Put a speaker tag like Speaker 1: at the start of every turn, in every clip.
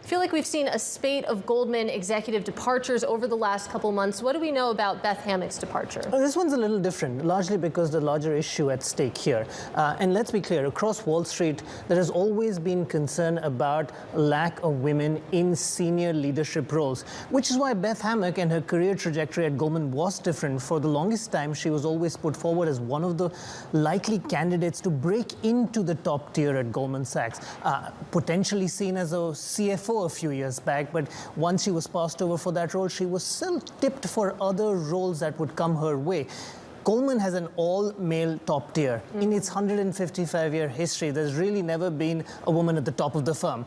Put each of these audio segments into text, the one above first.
Speaker 1: feel like we've seen a spate of Goldman executive departures over the last couple months. What do we know about Beth Hammack's departure?
Speaker 2: Well, this one's a little different, largely because the larger issue at stake here. And let's be clear, across Wall Street, there has always been concern about lack of women in senior leadership roles, which is why Beth Hammack and her career trajectory at Goldman was different. For the longest time, she was always put forward as one of the likely candidates to break into the top tier at Goldman Sachs, potentially seen as a CFO a few years back, but once she was passed over for that role, she was still tipped for other roles that would come her way. Goldman has an all-male top tier. In its 155-year history, there's really never been a woman at the top of the firm.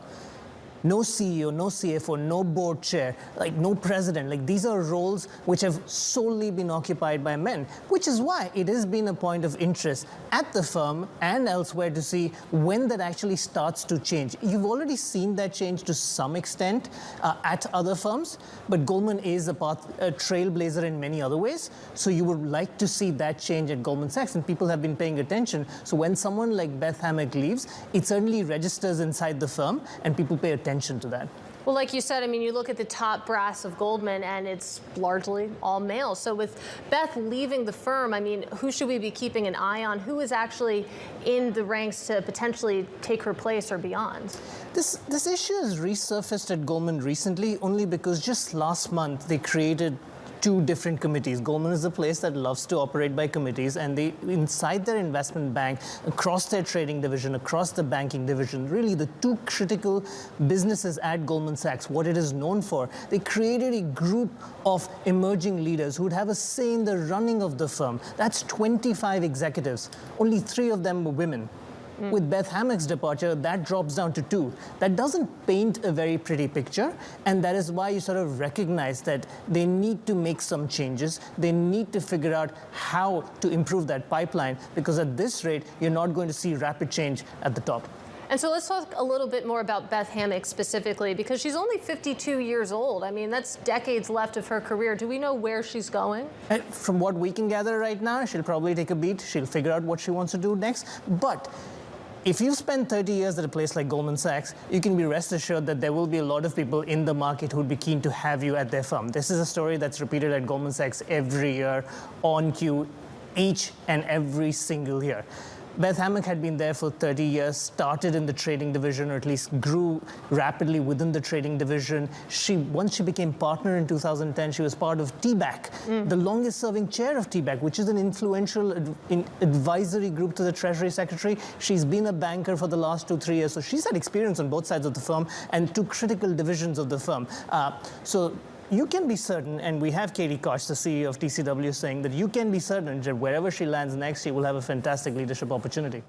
Speaker 2: No CEO, no CFO, no board chair, like no president. Like these are roles which have solely been occupied by men, which is why it has been a point of interest at the firm and elsewhere to see when that actually starts to change. You've already seen that change to some extent at other firms, but Goldman is a trailblazer in many other ways. So you would like to see that change at Goldman Sachs, and people have been paying attention. So when someone like Beth Hammack leaves, it certainly registers inside the firm, and people pay attention to that.
Speaker 1: Well, like you said, I mean, you look at the top brass of Goldman, and it's largely all male. So with Beth leaving the firm, I mean, who should we be keeping an eye on? Who is actually in the ranks to potentially take her place or beyond?
Speaker 2: This issue has resurfaced at Goldman recently only because just last month they created two different committees. Goldman is a place that loves to operate by committees, and they, inside their investment bank, across their trading division, across the banking division, really the two critical businesses at Goldman Sachs, what it is known for, they created a group of emerging leaders who would have a say in the running of the firm. That's 25 executives. Only 3 of them were women. With Beth Hammack's departure, that drops down to 2. That doesn't paint a very pretty picture, and that is why you sort of recognize that they need to make some changes. They need to figure out how to improve that pipeline, because at this rate, you're not going to see rapid change at the top.
Speaker 1: And so let's talk a little bit more about Beth Hammack specifically, because she's only 52 years old. I mean, that's decades left of her career. Do we know where she's going?
Speaker 2: From what we can gather right now, she'll probably take a beat. She'll figure out what she wants to do next. But if you spend 30 years at a place like Goldman Sachs, you can be rest assured that there will be a lot of people in the market who would be keen to have you at their firm. This is a story that's repeated at Goldman Sachs every year, on cue, each and every single year. Beth Hammack had been there for 30 years, started in the trading division, or at least grew rapidly within the trading division. Once she became partner in 2010, she was part of TBAC, the longest serving chair of TBAC, which is an influential advisory group to the Treasury Secretary. She's been a banker for the last 2-3 years, so she's had experience on both sides of the firm and 2 critical divisions of the firm. So you can be certain, and we have Katie Koch, the CEO of TCW, saying that you can be certain that wherever she lands next, she will have a fantastic leadership opportunity.